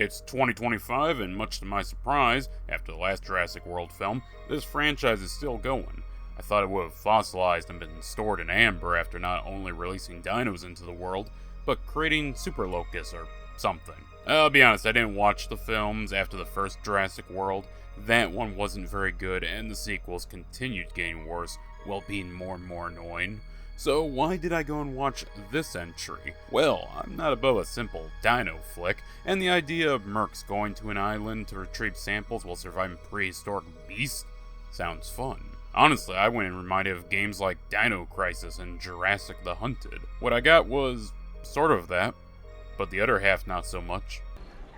It's 2025, and much to my surprise, after the last Jurassic World film, this franchise is still going. I thought it would have fossilized and been stored in amber after not only releasing dinos into the world, but creating super locusts or something. I'll be honest, I didn't watch the films after the first Jurassic World. That one wasn't very good, and the sequels continued getting worse, while being more and more annoying. So why did I go and watch this entry? Well, I'm not above a simple dino flick, and the idea of mercs going to an island to retrieve samples while surviving prehistoric beasts sounds fun. Honestly, I went and reminded of games like Dino Crisis and Jurassic the Hunted. What I got was sort of that, but the other half not so much.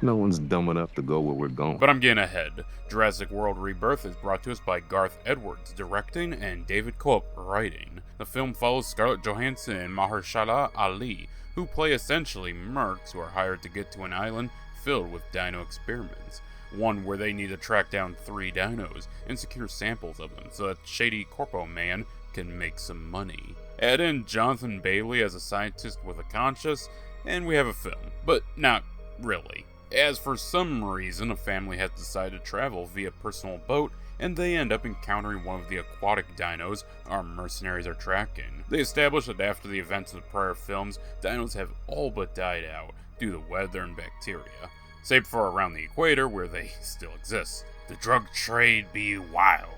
No one's dumb enough to go where we're going. But I'm getting ahead. Jurassic World Rebirth is brought to us by Garth Edwards directing and David Cope writing. The film follows Scarlett Johansson and Mahershala Ali, who play essentially mercs who are hired to get to an island filled with dino experiments. One where they need to track down 3 dinos and secure samples of them so that shady corpo man can make some money. Add in Jonathan Bailey as a scientist with a conscience, and we have a film. But not really. As for some reason, a family has decided to travel via personal boat, and they end up encountering one of the aquatic dinos our mercenaries are tracking. They establish that after the events of the prior films, dinos have all but died out due to weather and bacteria, save for around the equator where they still exist. The drug trade be wild.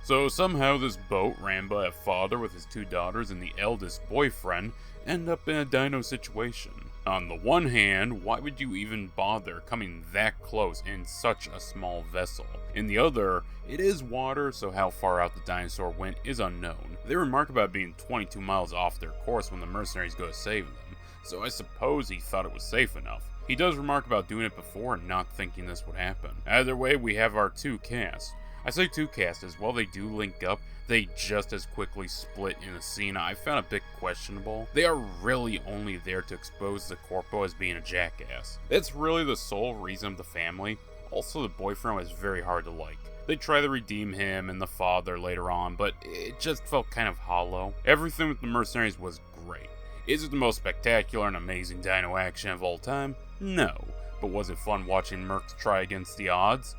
So somehow this boat, ran by a father with his 2 daughters and the eldest boyfriend, end up in a dino situation. On the one hand, why would you even bother coming that close in such a small vessel? In the other, it is water, so how far out the dinosaur went is unknown. They remark about being 22 miles off their course when the mercenaries go to save them, so I suppose he thought it was safe enough. He does remark about doing it before and not thinking this would happen. Either way, we have our 2 casts. I say 2 casts as while they do link up, they just as quickly split in a scene I found a bit questionable. They are really only there to expose the corpo as being a jackass. That's really the sole reason of the family. Also, the boyfriend was very hard to like. They try to redeem him and the father later on, but it just felt kind of hollow. Everything with the mercenaries was great. Is it the most spectacular and amazing dino action of all time? No. But was it fun watching mercs try against the odds?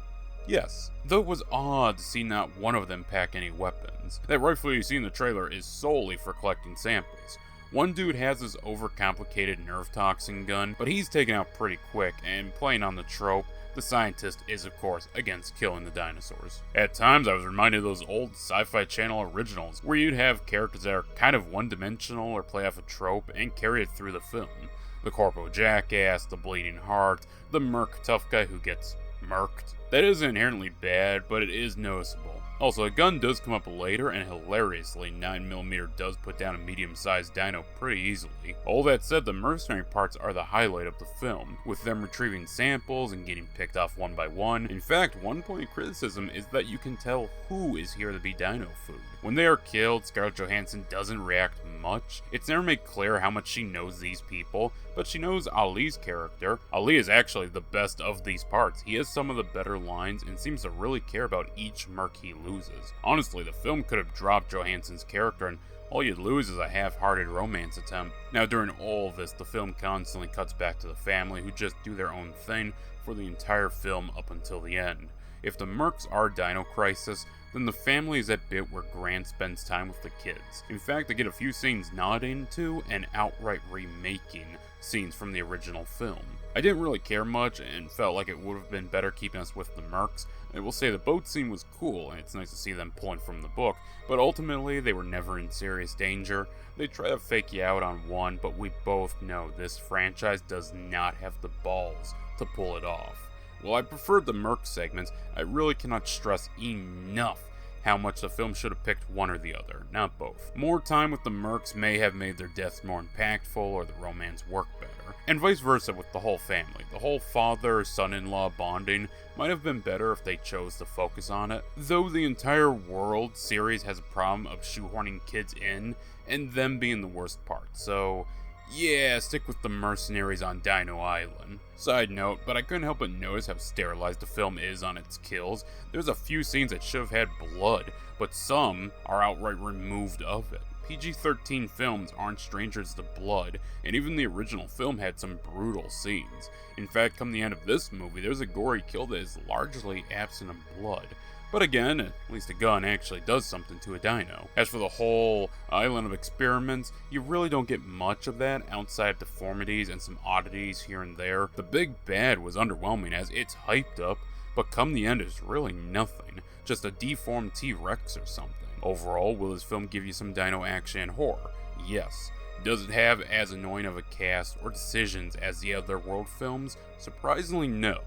Yes, though it was odd to see not one of them pack any weapons. That rifle you see in the trailer is solely for collecting samples. One dude has his overcomplicated nerve toxin gun, but he's taken out pretty quick, and playing on the trope, the scientist is of course against killing the dinosaurs. At times I was reminded of those old Sci-Fi Channel originals, where you'd have characters that are kind of one-dimensional or play off a trope and carry it through the film. The corpo jackass, the bleeding heart, the merc tough guy who gets murked. That isn't inherently bad, but it is noticeable. Also, a gun does come up later, and hilariously, 9mm does put down a medium-sized dino pretty easily. All that said, the mercenary parts are the highlight of the film, with them retrieving samples and getting picked off one by one. In fact, one point of criticism is that you can tell who is here to be dino food. When they are killed, Scarlett Johansson doesn't react much. It's never made clear how much she knows these people, but she knows Ali's character. Ali is actually the best of these parts. He has some of the better lines and seems to really care about each merc he loses. Honestly, the film could have dropped Johansson's character and all you'd lose is a half-hearted romance attempt. Now, during all of this, the film constantly cuts back to the family who just do their own thing for the entire film up until the end. If the mercs are Dino Crisis, then the family is that bit where Grant spends time with the kids. In fact, they get a few scenes nodding to and outright remaking scenes from the original film. I didn't really care much and felt like it would have been better keeping us with the mercs. I will say the boat scene was cool and it's nice to see them pulling from the book, but ultimately they were never in serious danger. They try to fake you out on one, but we both know this franchise does not have the balls to pull it off. While I preferred the merc segments, I really cannot stress enough how much the film should have picked one or the other, not both. More time with the mercs may have made their deaths more impactful or the romance work better, and vice versa with the whole family. The whole father-son-in-law bonding might have been better if they chose to focus on it, though the entire World series has a problem of shoehorning kids in, and them being the worst part, so yeah, stick with the mercenaries on Dino Island. Side note, but I couldn't help but notice how sterilized the film is on its kills. There's a few scenes that should have had blood, but some are outright removed of it. PG-13 films aren't strangers to blood, and even the original film had some brutal scenes. In fact, come the end of this movie, there's a gory kill that is largely absent of blood. But again, at least a gun actually does something to a dino. As for the whole island of experiments, you really don't get much of that outside of deformities and some oddities here and there. The big bad was underwhelming as it's hyped up, but come the end it's really nothing, just a deformed T-Rex or something. Overall, will this film give you some dino action and horror? Yes. Does it have as annoying of a cast or decisions as the other World films? Surprisingly, no.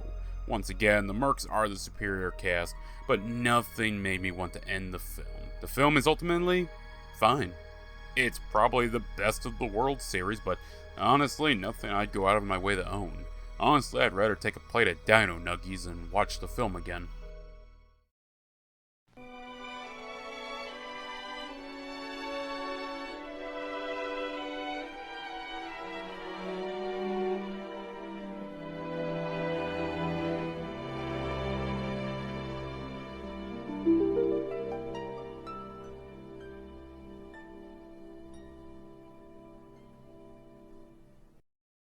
Once again, the Mercs are the superior cast, but nothing made me want to end the film. The film is ultimately fine. It's probably the best of the World series, but honestly, nothing I'd go out of my way to own. Honestly, I'd rather take a plate of dino nuggies and watch the film again.